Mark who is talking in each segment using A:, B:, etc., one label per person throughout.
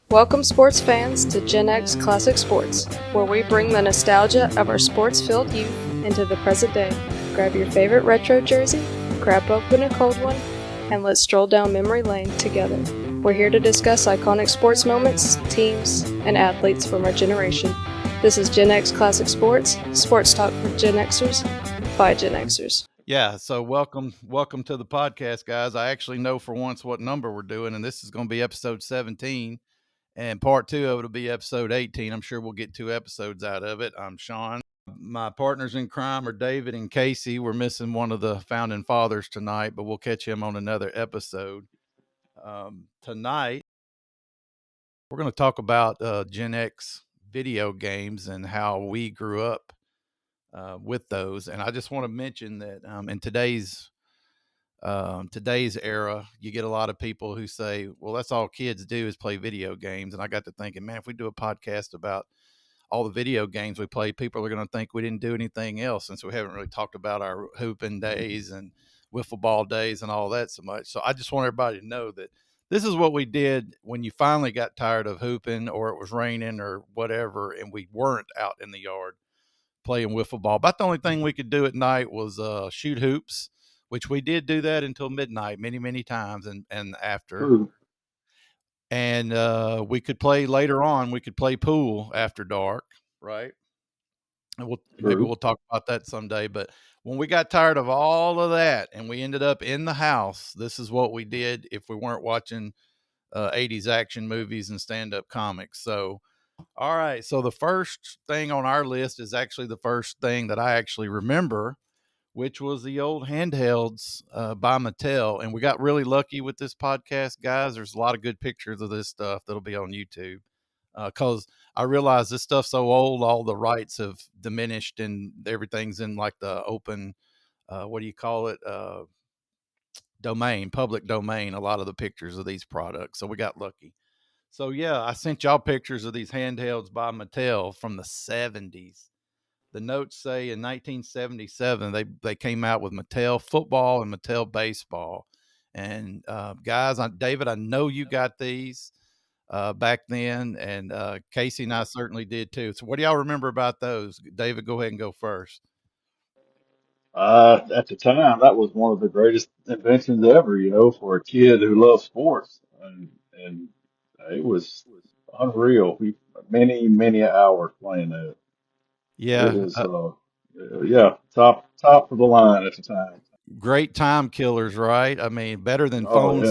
A: Welcome, sports fans, to GenX Classic Sports, where we bring the nostalgia of our sports-filled youth into the present day. Grab your favorite retro jersey, crack open a cold one, and let's stroll down memory lane together. We're here to discuss iconic sports moments, teams, and athletes from our generation. This is GenX Classic Sports, sports talk for Gen Xers by Gen Xers.
B: Yeah, so welcome to the podcast, guys. I actually know for once what number we're doing, and this is going to be episode 17, and part 2 of it will be episode 18. I'm sure we'll get 2 episodes out of it. I'm Sean. My partners in crime are David and Casey. We're missing one of the founding fathers tonight, but we'll catch him on another episode. Tonight, we're going to talk about Gen X video games and how we grew up with those. And I just want to mention that in today's era, you get a lot of people who say, well, that's all kids do is play video games. And I got to thinking, man, if we do a podcast about all the video games we play, people are going to think we didn't do anything else, since we haven't really talked about our hooping days and wiffle ball days and all that so much. So I just want everybody to know that this is what we did when you finally got tired of hooping, or it was raining or whatever, and we weren't out in the yard playing wiffle ball. About the only thing we could do at night was shoot hoops, which we did do that until midnight many times and after.
C: True.
B: And we could play later on. We could play pool after dark, right? And maybe we'll talk about that someday. But when we got tired of all of that and we ended up in the house, this is what we did if we weren't watching 80s action movies and stand-up comics. So all right. So the first thing on our list is actually the first thing that I actually remember, which was the old Handhelds by Mattel. And we got really lucky with this podcast, guys. There's a lot of good pictures of this stuff that'll be on YouTube, because I realize this stuff's so old, all the rights have diminished and everything's in like the open, what do you call it? Domain, public domain, a lot of the pictures of these products. So we got lucky. So yeah, I sent y'all pictures of these Handhelds by Mattel from the 70s. The notes say in 1977 they came out with Mattel football and Mattel baseball. And guys, David, I know you got these back then, and Casey and I certainly did too. So what do y'all remember about those? David, go ahead and go first.
C: At the time, that was one of the greatest inventions ever, for a kid who loves sports. And it was unreal. Many hours playing that. It
B: Yeah,
C: was, yeah, top of the line at the time.
B: great time killers, right? I mean, better than
C: Oh,
B: phones,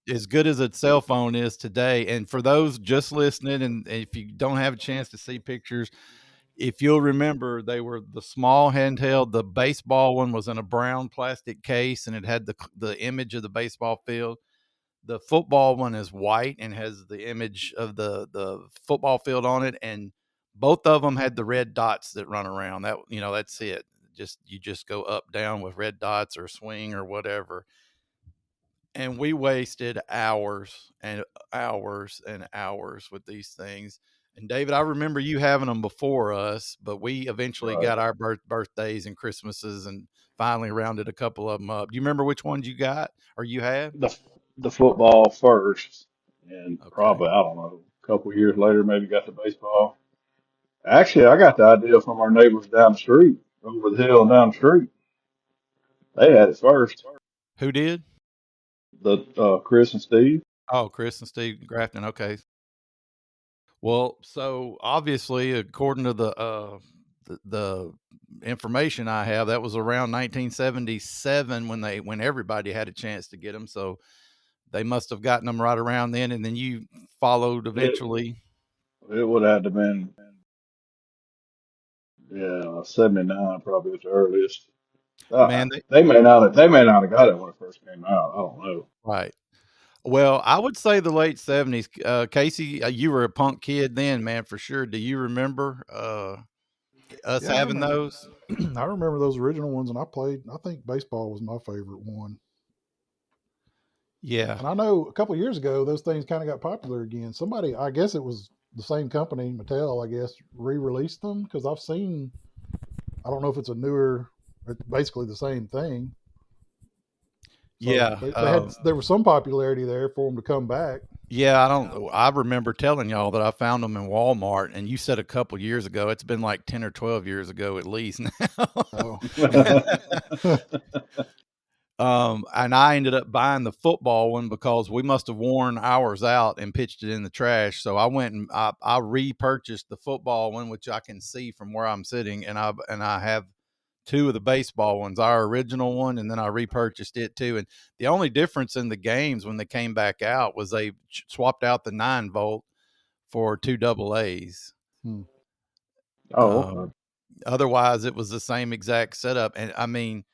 C: yeah.
B: as good as a cell phone is today. And for those just listening, and if you don't have a chance to see pictures, if you'll remember, they were the small handheld. The baseball one was in a brown plastic case, and it had the image of the baseball field. The football one is white and has the image of the football field on it, and both of them had the red dots that run around. That's it. You just go up down with red dots or swing or whatever. And we wasted hours and hours and hours with these things. And David, I remember you having them before us, but we eventually
C: Right.
B: got our birthdays and Christmases and finally rounded a couple of them up. Do you remember which ones you got or you had?
C: The, the football first, and
B: Okay.
C: probably, I don't know, a couple of years later, maybe got the baseball. Actually, I got the idea from our neighbors down the street, over the hill and down the street. They had it first.
B: Who did?
C: The Chris and Steve.
B: Oh, Chris and Steve Grafton. Okay. Well, so obviously, according to the information I have, that was around 1977 when everybody had a chance to get them. So they must have gotten them right around then, and then you followed
C: It
B: eventually.
C: it would have to been, yeah, 79 probably at the earliest.
B: Man,
C: They may not have got it when it first came out. I don't know.
B: right. Well, I would say the late 70s. Casey, you were a punk kid then, man, for sure. Do you remember us
D: Yeah, I
B: having
D: remember.
B: those?
D: I remember those original ones, and I played. I think baseball was my favorite one.
B: Yeah.
D: And I know a couple of years ago, those things kind of got popular again. Somebody, I guess it was the same company, Mattel, I guess, re-released them because I've seen. I don't know if it's a newer, it's basically the same thing. So
B: Yeah.
D: there was some popularity there for them to come back.
B: Yeah, I remember telling y'all that I found them in Walmart, and you said a couple years ago. It's been like 10 or 12 years ago at least now.
D: Oh,
B: And I ended up buying the football one because we must have worn ours out and pitched it in the trash. So I went and I repurchased the football one, which I can see from where I'm sitting, and I have two of the baseball ones, our original one, and then I repurchased it too. And the only difference in the games when they came back out was they swapped out the 9-volt for two double A's.
D: hmm.
C: Oh,
B: Um,
C: okay.
B: Otherwise, it was the same exact setup. And I mean,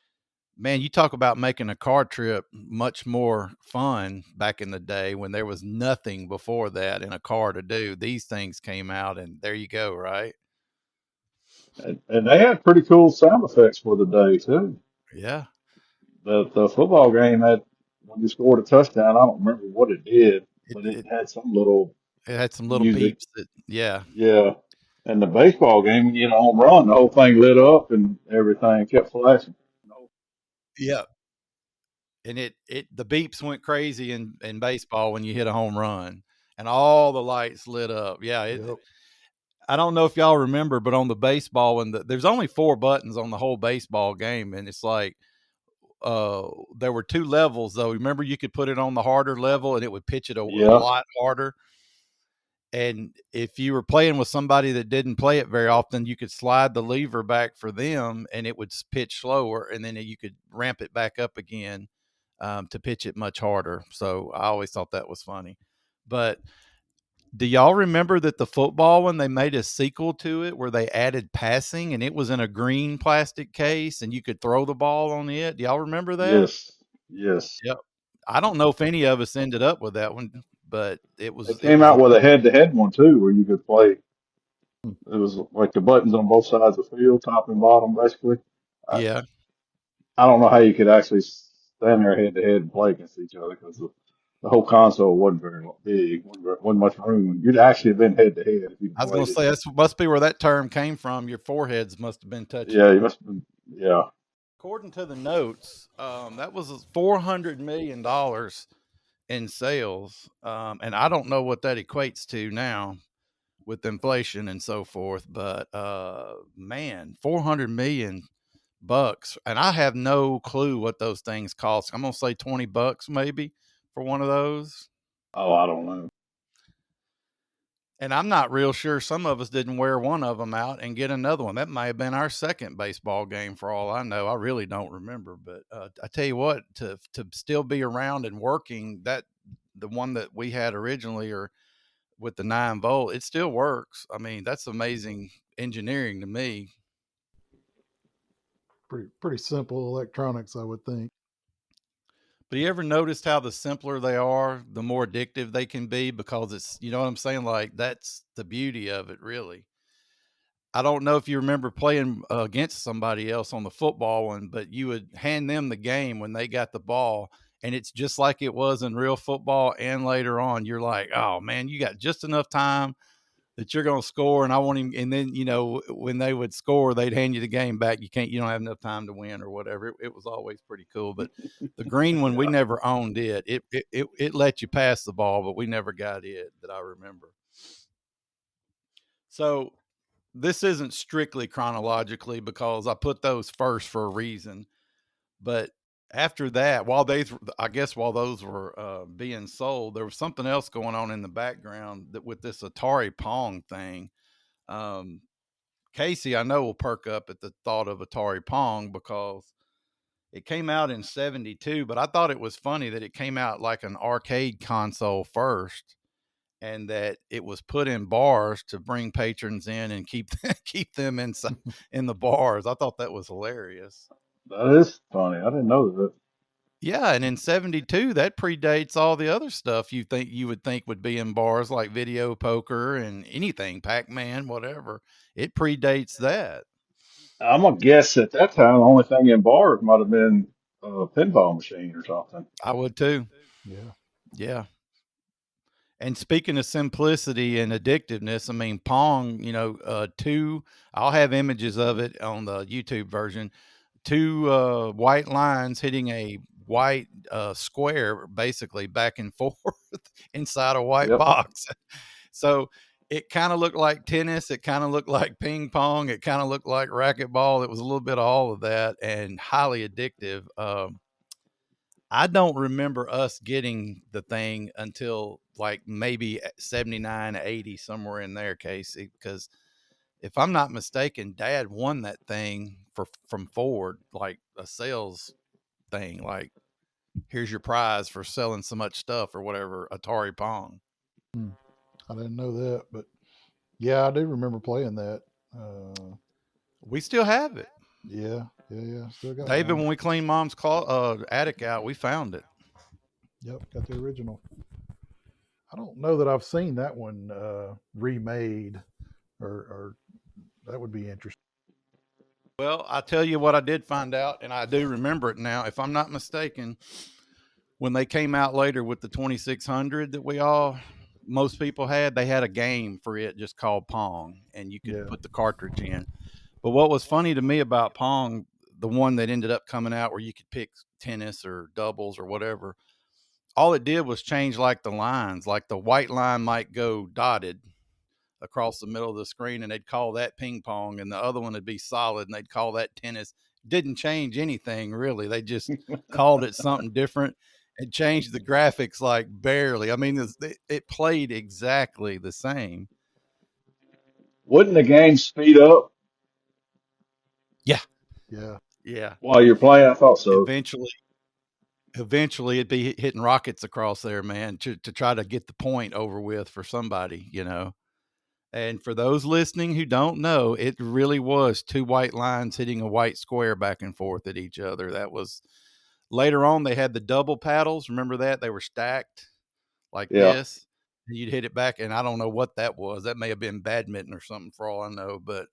B: man, you talk about making a car trip much more fun back in the day when there was nothing before that in a car to do. These things came out, and there you go, right?
C: And they had pretty cool sound effects for the day too.
B: Yeah.
C: The football game had when you scored a touchdown. I don't remember what it did,
B: It,
C: but it
B: it,
C: had some little
B: it had some little
C: music.
B: beeps that, yeah.
C: Yeah. And the baseball game, when you get a home run, the whole thing lit up and everything kept flashing.
B: Yeah. And the beeps went crazy in baseball when you hit a home run and all the lights lit up. Yeah.
D: Yep.
B: I don't know if y'all remember, but on the baseball one, there's only 4 buttons on the whole baseball game. And it's like, there were 2 levels though. Remember, you could put it on the harder level and it would pitch it a
C: Yeah.
B: lot harder. And if you were playing with somebody that didn't play it very often, you could slide the lever back for them and it would pitch slower, and then you could ramp it back up again, to pitch it much harder. So I always thought that was funny. But do y'all remember that the football one, they made a sequel to it where they added passing, and it was in a green plastic case and you could throw the ball on it? Do y'all remember that?
C: Yes. Yes.
B: Yep. I don't know if any of us ended up with that one, but
C: They
B: it
C: came
B: was
C: out with a head-to-head one too, where you could play.
D: Hmm.
C: It was like the buttons on both sides of the field, top and bottom, basically. I,
B: yeah.
C: I don't know how you could actually stand there head-to-head and play against each other because the whole console wasn't very big, wasn't much room. You'd actually have been head-to-head if you
B: I was going
C: played
B: to
C: it.
B: say that must be where that term came from. Your foreheads must have been touching.
C: Yeah, you must have been. Yeah.
B: According to the notes, that was $400 million in sales, and I don't know what that equates to now with inflation and so forth. But man, 400 million bucks, and I have no clue what those things cost. I'm gonna say $20 maybe for one of those.
C: Oh, I don't know.
B: And I'm not real sure some of us didn't wear one of them out and get another one. That might have been our second baseball game for all I know. I really don't remember. But I tell you what, to still be around and working, that the one that we had originally, or with the 9-volt, it still works. I mean, that's amazing engineering to me.
D: Pretty simple electronics, I would think.
B: But you ever noticed how the simpler they are, the more addictive they can be, because it's, you know what I'm saying? Like, that's the beauty of it, really. I don't know if you remember playing against somebody else on the football one, but you would hand them the game when they got the ball, and it's just like it was in real football. And later on, you're like, oh man, you got just enough time that you're going to score, and I want him. And then, when they would score, they'd hand you the game back. You don't have enough time to win or whatever. It was always pretty cool. But the green one, we
C: Yeah.
B: never owned it. It let you pass the ball, but we never got it that I remember. So this isn't strictly chronologically because I put those first for a reason. But after that, I guess while those were being sold, there was something else going on in the background that with this Atari Pong thing. Um, Casey, I know, will perk up at the thought of Atari Pong because it came out in '72. But I thought it was funny that it came out like an arcade console first, and that it was put in bars to bring patrons in and keep them inside in the bars. I thought that was hilarious.
C: That is funny. I didn't know that.
B: Yeah, and in '72, that predates all the other stuff you would think would be in bars, like video poker and anything, Pac-Man, whatever. It predates that.
C: I'm gonna guess at that time the only thing in bars might have been a pinball machine or something.
B: I would too.
D: Yeah.
B: Yeah. And speaking of simplicity and addictiveness, I mean, Pong, I'll have images of it on the YouTube version. Two white lines hitting a white square, basically back and forth inside a white
C: Yep.
B: box. So it kind of looked like tennis. It kind of looked like ping pong. It kind of looked like racquetball. It was a little bit of all of that and highly addictive. I don't remember us getting the thing until like maybe 79, 80, somewhere in there, Casey, because if I'm not mistaken, Dad won that thing from Ford, like a sales thing, like here's your prize for selling so much stuff or whatever, Atari Pong.
D: I didn't know that, but yeah, I do remember playing that.
B: We still have it.
D: Yeah. Still got
B: David,
D: one.
B: when we cleaned Mom's attic out, we found it.
D: Yep, got the original. I don't know that I've seen that one remade, or that would be interesting.
B: Well, I tell you what I did find out, and I do remember it now. If I'm not mistaken, when they came out later with the 2600 that most people had, they had a game for it just called Pong, and you could
D: Yeah.
B: put the cartridge in. But what was funny to me about Pong, the one that ended up coming out where you could pick tennis or doubles or whatever, all it did was change like the lines, like the white line might go dotted across the middle of the screen and they'd call that ping pong, and the other one would be solid and they'd call that tennis. Didn't change anything really. They just called it something different and changed the graphics like barely. I mean, it played exactly the same.
C: Wouldn't the game speed up
B: Yeah.
D: Yeah.
B: Yeah.
C: while you're playing? I thought so.
B: Eventually it'd be hitting rockets across there, man, to try to get the point over with for somebody, you know. And for those listening who don't know, it really was two white lines hitting a white square back and forth at each other. That was later on. They had the double paddles. Remember that? They were stacked like
C: Yeah.
B: this. And you'd hit it back, and I don't know what that was. That may have been badminton or something for all I know. But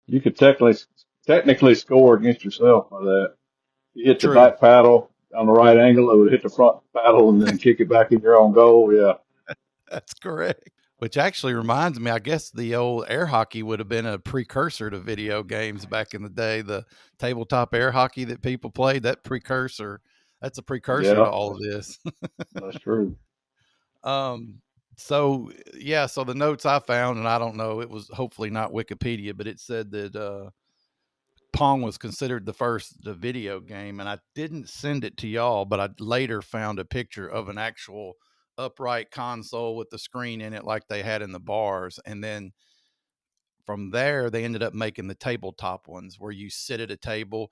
C: You could technically score against yourself by that. You hit the
B: true.
C: back paddle on the right angle, it would hit the front paddle and then kick it back in your own goal. Yeah.
B: That's correct. Which actually reminds me, I guess the old air hockey would have been a precursor to video games back in the day. The tabletop air hockey that people played, that's a precursor to
C: Yeah.
B: all of this.
C: That's true.
B: So yeah, so the notes I found, and I don't know, it was hopefully not Wikipedia, but it said that Pong was considered the video game, and I didn't send it to y'all, but I later found a picture of an actual upright console with the screen in it like they had in the bars. And then from there they ended up making the tabletop ones where you sit at a table.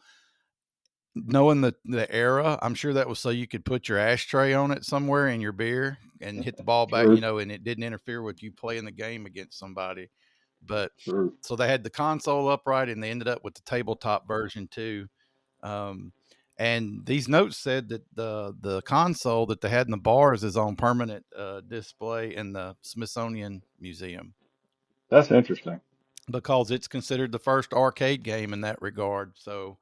B: Knowing the era, I'm sure that was so you could put your ashtray on it somewhere in your beer and hit the ball back,
C: True.
B: and it didn't interfere with you playing the game against somebody. But
C: True.
B: so they had the console upright and they ended up with the tabletop version too. Um, and these notes said that the console that they had in the bars is on permanent display in the Smithsonian Museum
C: That's interesting.
B: because it's considered the first arcade game in that regard. So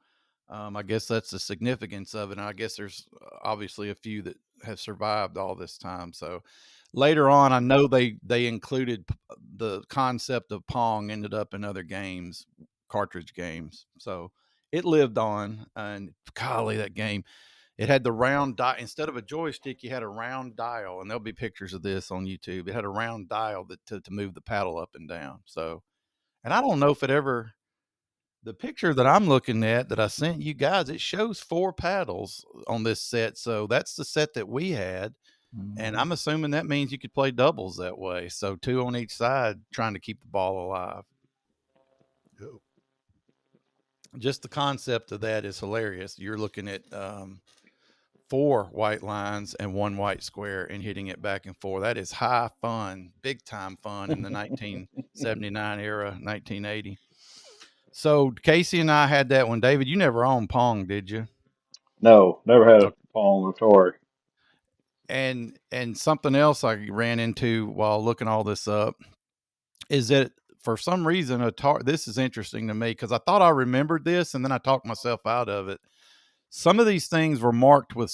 B: I guess that's the significance of it. And I guess there's obviously a few that have survived all this time. So later on, I know they included the concept of Pong ended up in other games, cartridge games. So it lived on. And golly, that game, it had the round dial. Instead of a joystick, you had a round dial. And there'll be pictures of this on YouTube. It had a round dial to move the paddle up and down. So, and I don't know if it ever, the picture that I'm looking at that I sent you guys, it shows 4 paddles on this set. So that's the set that we had. And I'm assuming that means you could play doubles that way. So 2 on each side trying to keep the ball alive.
D: Yep.
B: Just the concept of that is hilarious. You're looking at 4 white lines and 1 white square and hitting it back and forth. That is high fun, big time fun in the 1979 era, 1980. So Casey and I had that one. David, you never owned Pong, did you?
C: No, never had a
B: Okay.
C: Pong Atari.
B: And something else I ran into while looking all this up is that for some reason Atari. This is interesting to me because I thought I remembered this, and then I talked myself out of it. Some of these things were marked with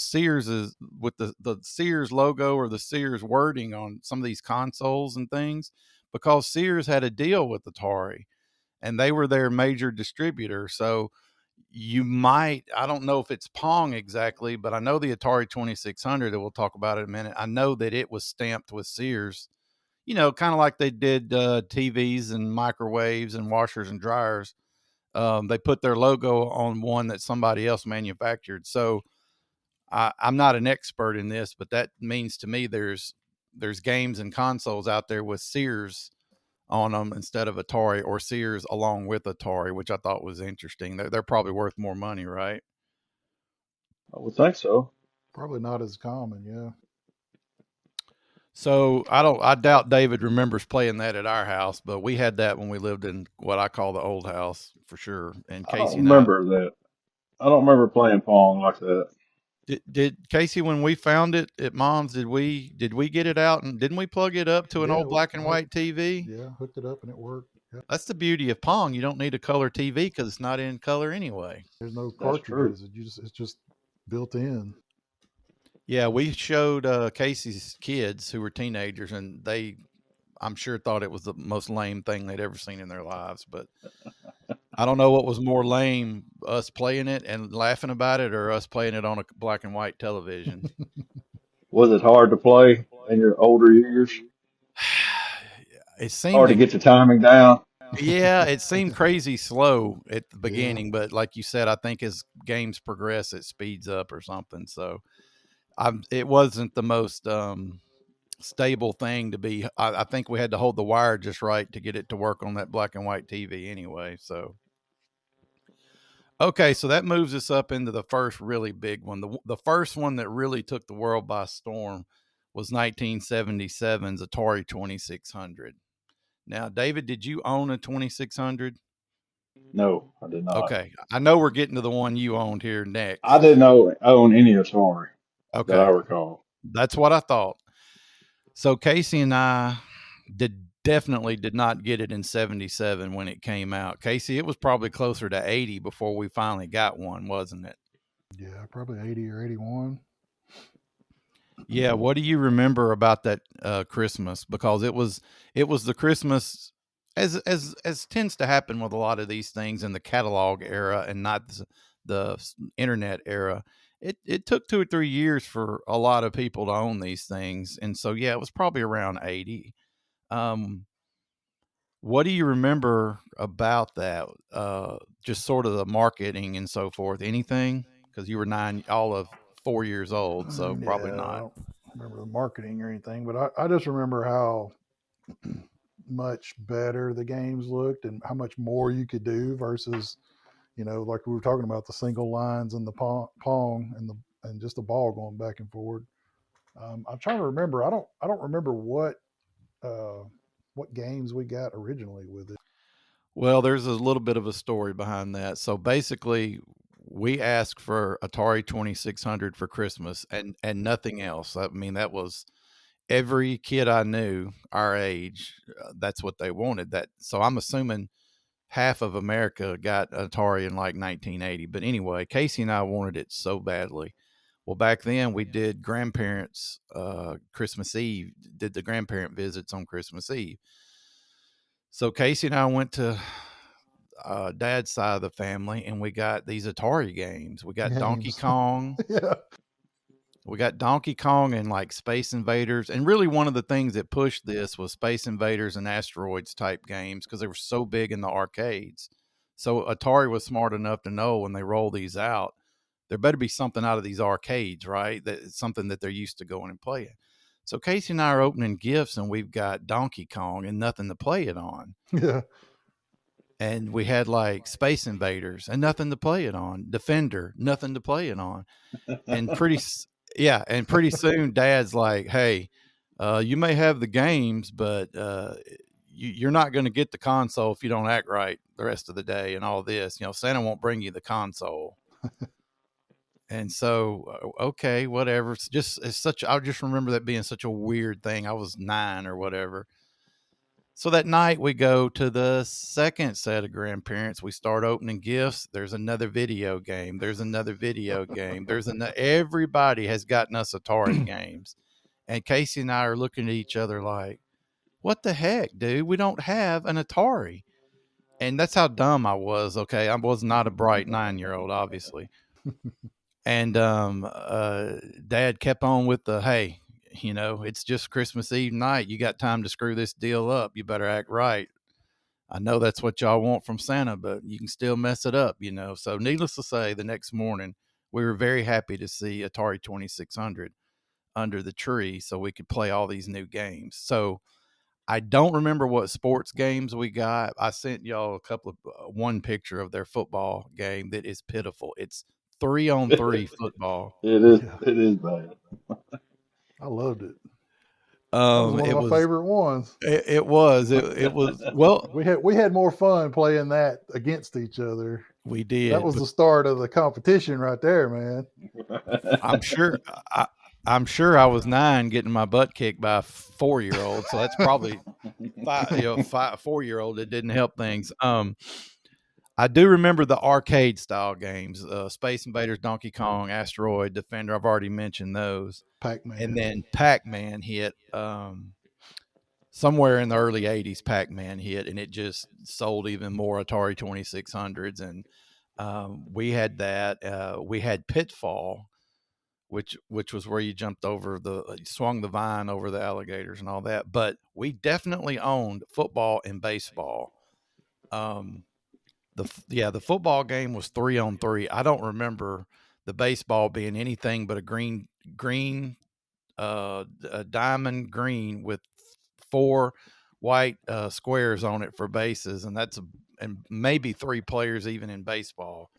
B: with the Sears logo or the Sears wording on some of these consoles and things because Sears had a deal with Atari and they were their major distributor. So You might, I don't know if it's Pong exactly, but I know the Atari 2600 that we'll talk about in a minute. I know that it was stamped with Sears, kind of like they did TVs and microwaves and washers and dryers. They put their logo on one that somebody else manufactured. So I'm not an expert in this, but that means to me there's games and consoles out there with Sears on them instead of Atari, or Sears along with Atari, which I thought was interesting. They're probably worth more money, right?
C: I would think so.
D: Probably not as common. Yeah.
B: So I doubt David remembers playing that at our house, but we had that when we lived in what I call the old house for sure. And
C: I don't
B: Casey and I,
C: remember that. I don't remember playing Pong like that.
B: did Casey, when we found it at Mom's, did we get it out and didn't we plug it up to an
D: Yeah.
B: old black and white TV?
D: Yeah. Hooked it up and it worked. Yeah.
B: That's the beauty of Pong. You don't need a color TV because it's not in color anyway.
D: There's no
C: That's true.
D: cartridges. It's just built in.
B: Yeah, we showed Casey's kids who were teenagers, and I'm sure, thought it was the most lame thing they'd ever seen in their lives. But I don't know what was more lame, us playing it and laughing about it, or us playing it on a black and white television.
C: Was it hard to play in your older years?
B: It seemed
C: Hard to get the timing down.
B: yeah, it seemed crazy slow at the
D: Yeah.
B: beginning, but like you said, I think as games progress, it speeds up or something. So it wasn't the most stable thing to be. I think we had to hold the wire just right to get it to work on that black and white TV anyway. So okay, so that moves us up into the first really big one. The first one that really took the world by storm was 1977's Atari 2600. Now, David, did you own a 2600?
C: No, I did not.
B: Okay, I know we're getting to the one you owned here
C: I
B: next.
C: didn't own any Atari that I
B: Okay,
C: recall.
B: that's what I thought. So Casey and I definitely did not get it in 77 when it came out. Casey, it was probably closer to 80 before we finally got one, wasn't it?
D: Yeah. Probably 80 or 81.
B: Yeah, what do you remember about that Christmas? Because it was the Christmas, as tends to happen with a lot of these things in the catalog era and not the internet era. It took 2 or 3 years for a lot of people to own these things, and so yeah, it was probably around 80. Um, what do you remember about that? Just sort of the marketing and so forth. Anything? Because you were all of 4 years old, so probably
D: Yeah. I
B: not.
D: don't remember the marketing or anything, but I just remember how much better the games looked and how much more you could do versus, like we were talking about the single lines and the pong and just the ball going back and forward. I'm trying to remember. I don't remember what games we got originally with it.
B: Well, there's a little bit of a story behind that. So basically, we asked for Atari 2600 for Christmas and nothing else. I mean, that was every kid I knew our age. That's what they wanted. So I'm assuming half of America got Atari in like 1980. But anyway, Casey and I wanted it so badly. Well, back then we did grandparents Christmas Eve, did the grandparent visits on Christmas Eve. So Casey and I went to dad's side of the family, and we got these Atari games. We got Donkey
D: Games.
B: Kong.
D: Yeah.
B: We got Donkey Kong and like Space Invaders. And really, one of the things that pushed this was Space Invaders and Asteroids type games because they were so big in the arcades. So Atari was smart enough to know when they roll these out, there better be something out of these arcades, right? That it's something that they're used to going and playing. So Casey and I are opening gifts, and we've got Donkey Kong and nothing to play it on.
D: Yeah.
B: And we had like Space Invaders and nothing to play it on. Defender, nothing to play it on. And pretty soon Dad's like, "Hey, you may have the games, but you're not going to get the console if you don't act right the rest of the day and all this. Santa won't bring you the console." And so, okay, whatever. I just remember that being such a weird thing. I was 9 or whatever. So that night we go to the second set of grandparents. We start opening gifts. There's another video game. There's another video game. Everybody has gotten us Atari games. And Casey and I are looking at each other like, what the heck, dude? We don't have an Atari. and that's how dumb I was. Okay, I was not a bright 9-year-old, obviously. And Dad kept on with the, hey, it's just Christmas Eve night. You got time to screw this deal up. You better act right. I know that's what y'all want from Santa, but you can still mess it up. So needless to say, the next morning we were very happy to see Atari 2600 under the tree so we could play all these new games. So I don't remember what sports games we got. I sent y'all a couple of one picture of their football game that is pitiful. It's 3-on-3 football.
D: Yeah,
C: It is bad.
D: I loved it. That was one of
B: It
D: my
B: was
D: favorite ones.
B: it was well,
D: We had more fun playing that against each other.
B: we
D: That
B: did,
D: was
B: but
D: the start of the competition right there, man.
B: I'm sure I, I'm sure I was 9 getting my butt kicked by a 4-year-old, so that's probably 4-year-old. It didn't help things. I do remember the arcade style games, Space Invaders, Donkey Kong, Asteroid, Defender. I've already mentioned those. And
D: Pac-Man.
B: then Pac-Man hit somewhere in the early 80s. Pac-Man hit, and it just sold even more Atari 2600s. And we had that. We had Pitfall, which was where you jumped over swung the vine over the alligators and all that. But we definitely owned football and baseball. Um, the football game was 3-on-3. I don't remember the baseball being anything but a green a diamond green with 4 white squares on it for bases, and and maybe 3 players even in baseball.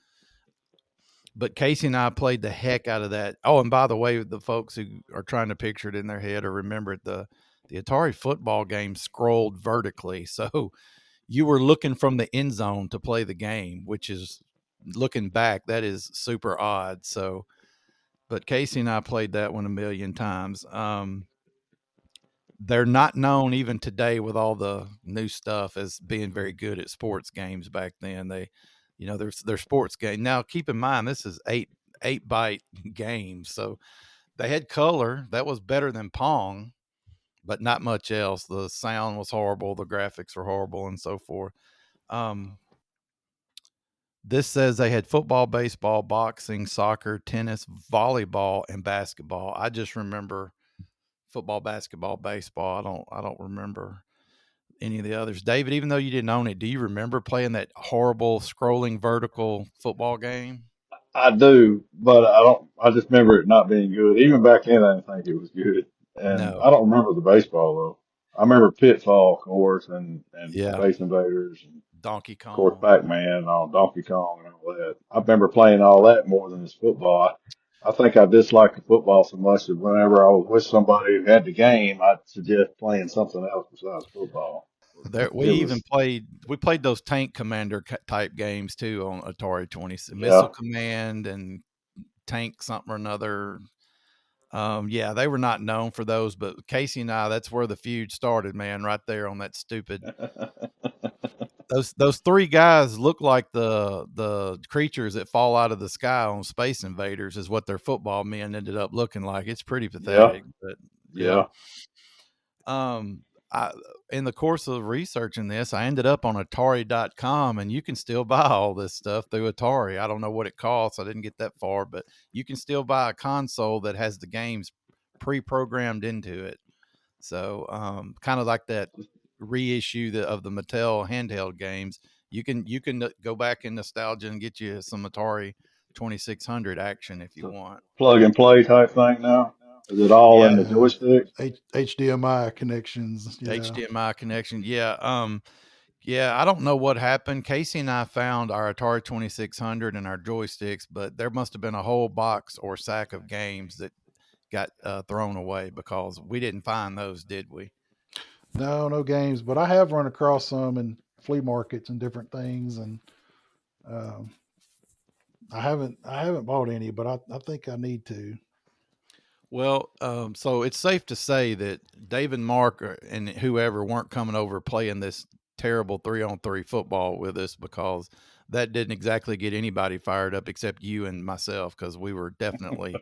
B: But Casey and I played the heck out of that. Oh, and by the way, the folks who are trying to picture it in their head or remember it, the Atari football game scrolled vertically, so you were looking from the end zone to play the game, which is, looking back, that is super odd. So, but Casey and I played that one a million times. They're not known even today with all the new stuff as being very good at sports games. Back then, their sports game. Now, keep in mind, this is 8 byte games, so they had color that was better than Pong, but not much else. The sound was horrible, the graphics were horrible, and so forth. Um, This says they had football, baseball, boxing, soccer, tennis, volleyball, and basketball. I just remember football, basketball, baseball. I don't remember any of the others. David, even though you didn't own it, do you remember playing that horrible scrolling vertical football game?
C: I do, but I don't. I just remember it not being good. Even back then, I didn't think it was good. And
B: No.
C: I don't remember the baseball though. I remember Pitfall, of course, and
B: Yeah.
C: Space Invaders, and
B: Donkey
C: of course
B: Kong.
C: Pac-Man on Donkey Kong and all that. I remember playing all that more than this football. I think I disliked the football so much that whenever I was with somebody who had the game, I'd suggest playing something else besides football.
B: There,
C: It was,
B: we played those tank commander type games too on Atari 20, Missile
C: yeah.
B: Command and Tank something or another. Yeah, they were not known for those, but Casey and I, that's where the feud started, man, right there on that stupid. Those 3 guys look like the creatures that fall out of the sky on Space Invaders is what their football men ended up looking like. It's pretty
C: Yeah,
B: pathetic, but yeah.
C: yeah.
B: I In the course of researching this, I ended up on Atari.com, and you can still buy all this stuff through Atari. I don't know what it costs. I didn't get that far, but you can still buy a console that has the games pre-programmed into it. So, kind of like that reissue of the Mattel handheld games. You can go back in nostalgia and get you some Atari 2600 action if you
C: So
B: want.
C: plug and play type thing now. Is it all in
B: Yeah,
C: the
D: Yeah.
C: joystick?
D: HDMI connections. Yeah.
B: HDMI connection. Yeah. Yeah, I don't know what happened. Casey and I found our Atari 2600 and our joysticks, but there must have been a whole box or sack of games that got thrown away because we didn't find those, did we?
D: No, no games, but I have run across some in flea markets and different things, and um, I haven't bought any, but I think I need to.
B: Well, so it's safe to say that Dave and Mark and whoever weren't coming over playing this terrible 3-on-3 football with us because that didn't exactly get anybody fired up except you and myself because we were definitely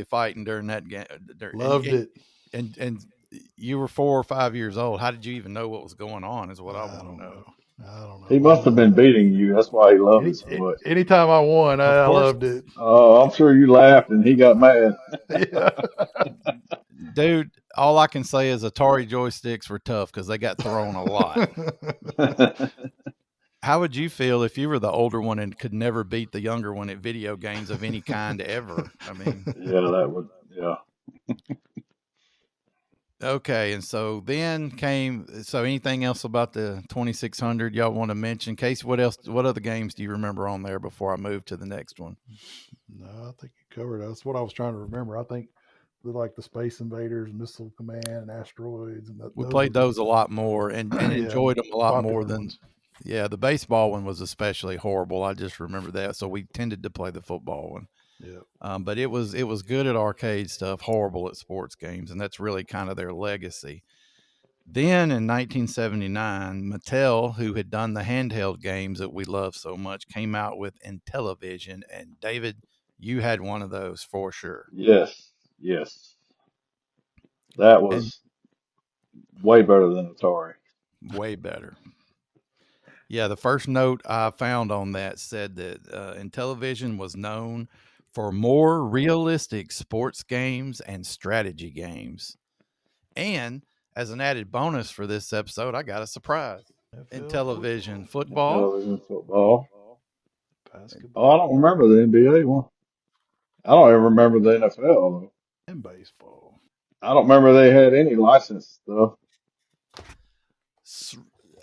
B: fighting during that game.
D: Loved it.
B: And you were 4 or 5 years old. How did you even know what was going on? Is what I
D: I
B: want to
D: don't
B: know.
D: know. I don't know.
C: He must have been beating you. That's why he loved it so much.
D: Anytime I won,
B: Of
D: I
B: course,
D: loved it.
C: I'm sure you laughed and he got mad.
D: Yeah.
B: dude. All I can say is Atari joysticks were tough because they got thrown a lot. How would you feel if you were the older one and could never beat the younger one at video games of any kind ever? I mean,
C: Yeah, that would. Yeah.
B: okay. And so then came, so anything else about the 2600 y'all want to mention? Casey, what other games do you remember on there before I move to the next one?
D: No, I think you covered. That's what I was trying to remember. I think like the Space Invaders, Missile Command, and Asteroids, and
B: We
D: those were
B: played those a lot more and
D: yeah,
B: enjoyed them a lot more
D: popular
B: than,
D: ones.
B: yeah, the baseball one was especially horrible. I just remember that. So we tended to play the football one.
D: Yeah.
B: But it was good at arcade stuff, horrible at sports games, and that's really kind of their legacy. Then in 1979, Mattel, who had done the handheld games that we love so much, came out with Intellivision. And David, you had one of those for sure.
C: Yes. Yes. That
B: And
C: was way better than Atari.
B: way better. Yeah, the first note I found on that said that Intellivision was known for more realistic sports games and strategy games. And as an added bonus for this episode, I got a surprise.
D: NFL
B: Intellivision
C: And
B: football.
C: television football. Oh,
D: basketball,
C: I don't remember the NBA one. I don't even remember the NFL. Though.
D: and baseball.
C: I don't remember they had any licensed stuff.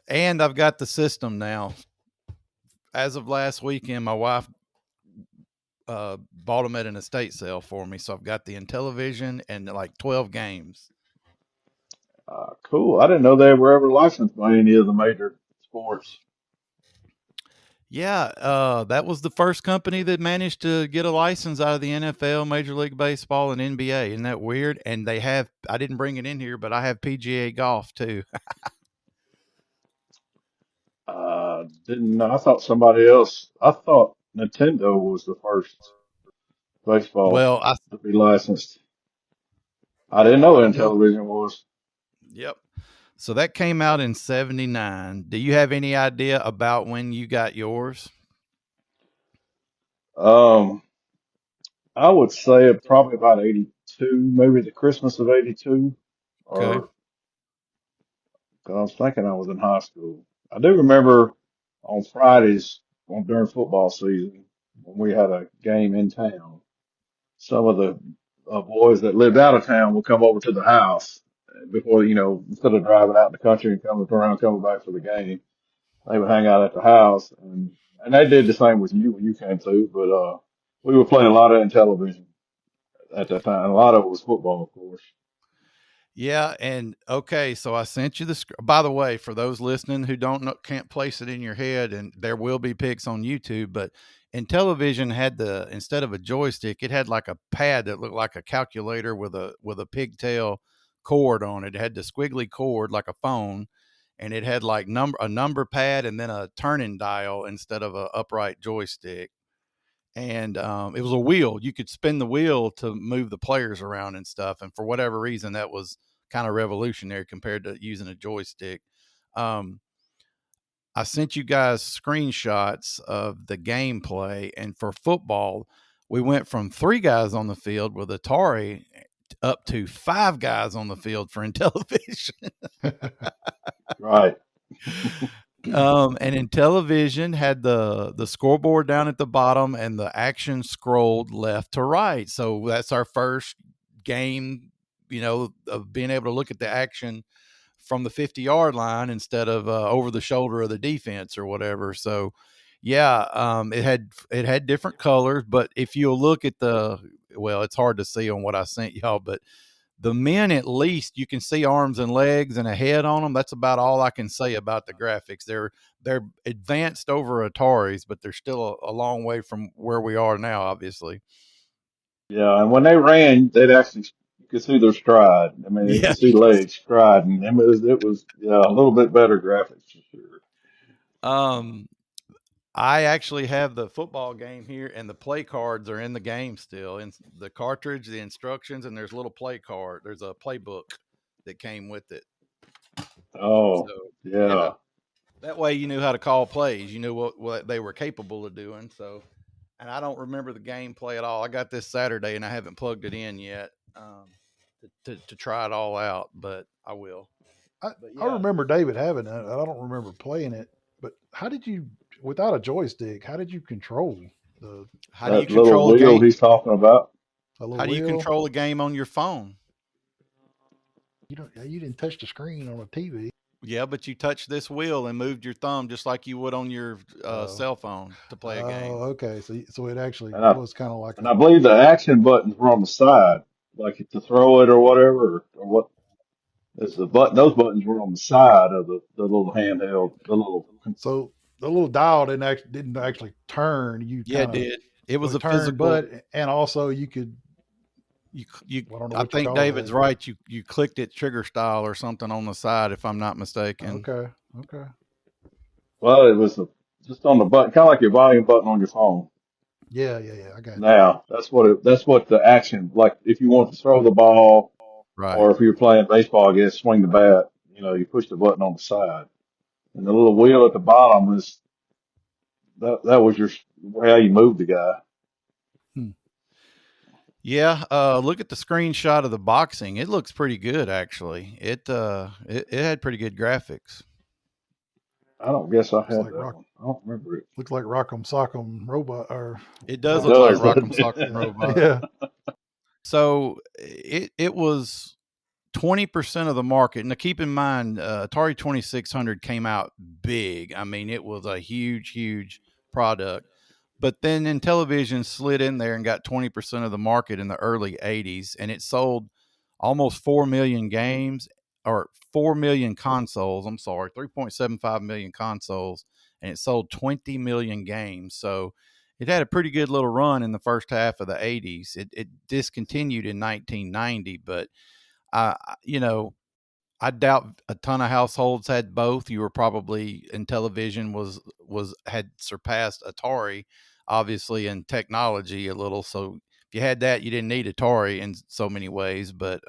B: And I've got the system now. As of last weekend, my wife bought them at an estate sale for me. So I've got the Intellivision and like 12 games.
C: Cool. I didn't know they were ever licensed by any of the major sports.
B: Yeah, that was the first company that managed to get a license out of the NFL, Major League Baseball, and NBA. Isn't that weird? And they have, I didn't bring it in here, but I have PGA golf too.
C: Didn't know. I thought somebody else. I thought Nintendo was the first baseball
B: Well,
C: to be licensed. I
B: yeah,
C: didn't know
B: Nintendo.
C: Intellivision was.
B: Yep. So that came out in 79. Do you have any idea about when you got yours?
C: Um, I would say probably about 82, maybe the Christmas of 82,
B: Okay.
C: or 'cause I was thinking I was in high school. I do remember on Fridays during football season when we had a game in town, some of the boys that lived out of town would come over to the house before, instead of driving out in the country and coming back for the game, they would hang out at the house and they did the same with you when you came through, but, we were playing a lot of Intellivision at that time. A lot of it was football, of course.
B: Yeah, and okay, so I sent you the by the way, for those listening who don't know, can't place it in your head, and there will be pics on YouTube, but Intellivision had instead of a joystick, it had like a pad that looked like a calculator with a pigtail cord on it. It had the squiggly cord like a phone, and it had like a number pad and then a turning dial instead of a upright joystick. And it was a wheel. You could spin the wheel to move the players around and stuff. And for whatever reason, that was kind of revolutionary compared to using a joystick. Um, I sent you guys screenshots of the gameplay, and for football, we went from 3 guys on the field with Atari up to 5 guys on the field for Intellivision.
C: Right.
B: And Intellivision had the scoreboard down at the bottom and the action scrolled left to right. So that's our first game, of being able to look at the action from the 50-yard line instead of over the shoulder of the defense or whatever. So yeah, it had different colors, but if you look at well, it's hard to see on what I sent y'all, but the men, at least you can see arms and legs and a head on them. That's about all I can say about the graphics. They're advanced over Ataris, but they're still a long way from where we are now, obviously.
C: Yeah, and when they ran, you could see their stride. I mean, you
B: Yeah.
C: could see legs striding. And it was yeah, a little bit better graphics for sure.
B: I actually have the football game here, and the play cards are in the game still. In the cartridge, the instructions, and there's a little play card. There's a playbook that came with it.
C: Oh,
B: So,
C: yeah.
B: that way you knew how to call plays. You knew what they were capable of doing. So, and I don't remember the gameplay at all. I got this Saturday and I haven't plugged it in yet to try it all out, but I will.
D: I remember David having it. I don't remember playing it. But how did you, without a joystick, how did you control the
B: How do you
C: That little
B: control a
C: wheel
B: game?
C: he's talking about.
D: a little
B: How do you
D: wheel?
B: control a game on your phone?
D: You didn't touch the screen on a TV.
B: Yeah, but you touched this wheel and moved your thumb just like you would on your
D: Oh.
B: cell phone to play a game.
D: Oh, okay. So it actually
C: And I,
D: was kind of like
C: and I believe the action buttons were on the side, like to throw it or whatever, or what is the button? Those buttons were on the side of the little handheld, the little.
D: so the little dial didn't actually turn. You
B: Yeah, it
D: kind of
B: did. It was a
D: turn,
B: physical.
D: but and also you could.
B: You.
D: I don't know
B: I
D: what you
B: think
D: call
B: David's
D: that.
B: right. You clicked it trigger style or something on the side, if I'm not mistaken.
D: Okay.
C: Well, it was just on the button, kind of like your volume button on your phone.
D: Yeah. I got you.
C: Now that's what the action, like if you want to throw the ball,
B: Right.
C: or if you're playing baseball, I guess swing the bat. You push the button on the side, and the little wheel at the bottom is that was your how you move the guy.
B: Yeah. Look at the screenshot of the boxing. It looks pretty good, actually. It had pretty good graphics.
C: I don't guess I
D: Looks
C: had
D: like
C: that one. I don't remember it.
D: Looks like Rock'em Sock'em Robot or
B: It does
C: It
B: look like
C: does,
B: Rock'em
C: doesn't
B: Sock'em
C: it?
B: Robot.
D: yeah.
B: So it was 20% of the market. Now keep in mind, Atari 2600 came out big. I mean, it was a huge product. But then Intellivision slid in there and got 20% of the market in the early 80s, and it sold almost 4 million games, or 4 million consoles. I'm sorry, 3.75 million consoles, and it sold 20 million games. So it had a pretty good little run in the first half of the 80s. It discontinued in 1990, but I doubt a ton of households had both. You were probably Intellivision had surpassed Atari, obviously in technology a little. So if you had that, you didn't need Atari in so many ways. But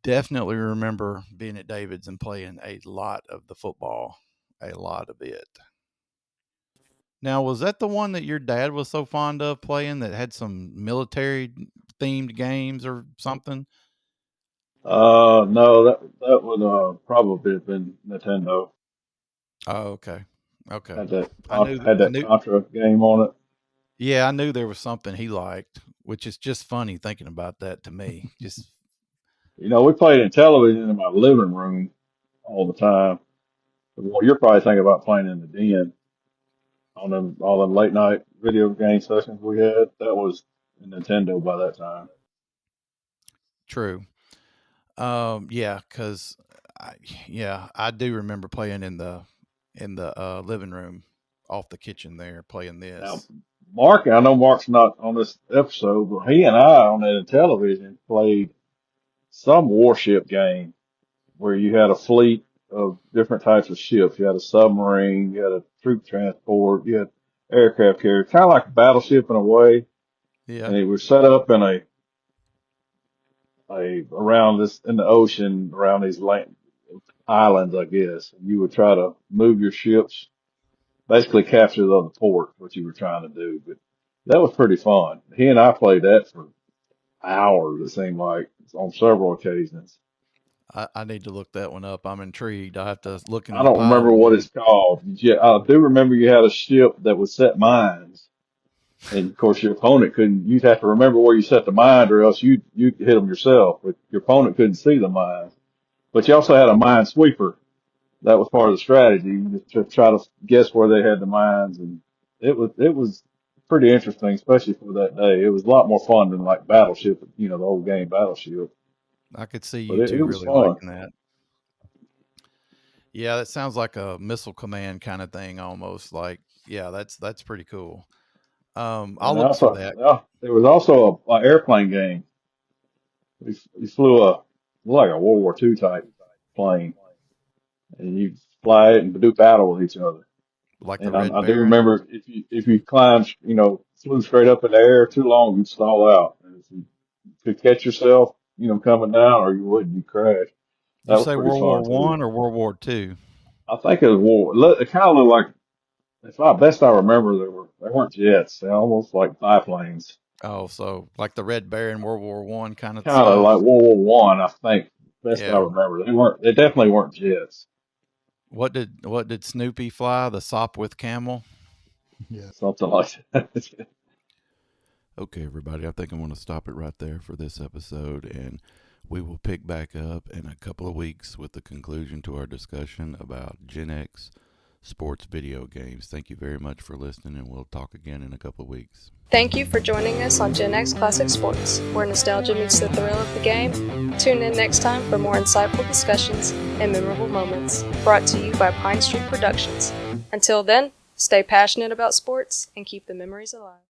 B: definitely remember being at David's and playing a lot of the football, a lot of it. Now, was that the one that your dad was so fond of playing that had some military themed games or something?
C: No, that would probably have been Nintendo.
B: Oh, okay. Okay.
C: Had that
B: I knew,
C: had
B: I
C: that
B: knew,
C: Contra game on it.
B: yeah, I knew there was something he liked, which is just funny thinking about that to me. Just,
C: We played in television in my living room all the time. Well, you're probably thinking about playing in the den on them all them late night video game sessions we had. That was Nintendo by that time.
B: true. Yeah, because, I do remember playing in the living room off the kitchen there, playing
C: Now,
B: this.
C: Mark, I know Mark's not on this episode, but he and I on that television played some warship game where you had a fleet of different types of ships. You had a submarine, you had a troop transport, you had aircraft carrier, kind of like a battleship in a way.
B: Yeah.
C: And it was set up in a around this in the ocean around these islands, I guess. And you would try to move your ships, basically capture the other port, what you were trying to do. But that was pretty fun. He and I played that for hours. It seemed like on several occasions.
B: I need to look that one up. I'm intrigued. I have to look in
C: I
B: the
C: don't
B: pile
C: remember
B: in
C: what
B: there.
C: it's called. Yeah, I do remember you had a ship that would set mines, and of course your opponent couldn't. You'd have to remember where you set the mine, or else you hit them yourself. But your opponent couldn't see the mines. But you also had a mine sweeper. That was part of the strategy, just to try to guess where they had the mines, and it was pretty interesting, especially for that day. It was a lot more fun than like Battleship, the old game Battleship.
B: I could see
C: But
B: you
C: it
B: two
C: was
B: really
C: fun.
B: liking that. Yeah, that sounds like a missile command kind of thing almost. Like, yeah, that's pretty cool. I'll
C: And
B: look for
C: also,
B: that.
C: there was also a airplane game. We flew like a World War II type plane, and you fly it and do battle with each other.
B: Like the
C: And
B: Red
C: I do
B: Baron.
C: remember if you climbed, flew straight up in the air too long, you'd stall out. And if you could catch yourself, coming down, or you wouldn't. You crash. That
B: You
C: was
B: say
C: pretty
B: World
C: fun
B: War
C: too.
B: One or World War Two?
C: I think it was war. It kind of looked like, if I best I remember, they weren't jets. They almost like biplanes.
B: Oh, so like the Red Bear in World War One kind of
C: Kind of
B: stuff.
C: like World War I. I think best I
B: Yeah.
C: remember. They weren't. They definitely weren't jets.
B: What did Snoopy fly? The Sopwith Camel.
D: Yeah.
C: Something like that.
B: Okay, everybody, I think I'm going to stop it right there for this episode, and we will pick back up in a couple of weeks with the conclusion to our discussion about Gen X sports video games. Thank you very much for listening, and we'll talk again in a couple of weeks.
A: Thank you for joining us on GenX Classic Sports, where nostalgia meets the thrill of the game. Tune in next time for more insightful discussions and memorable moments, brought to you by Pine Street Productions. Until then, stay passionate about sports and keep the memories alive.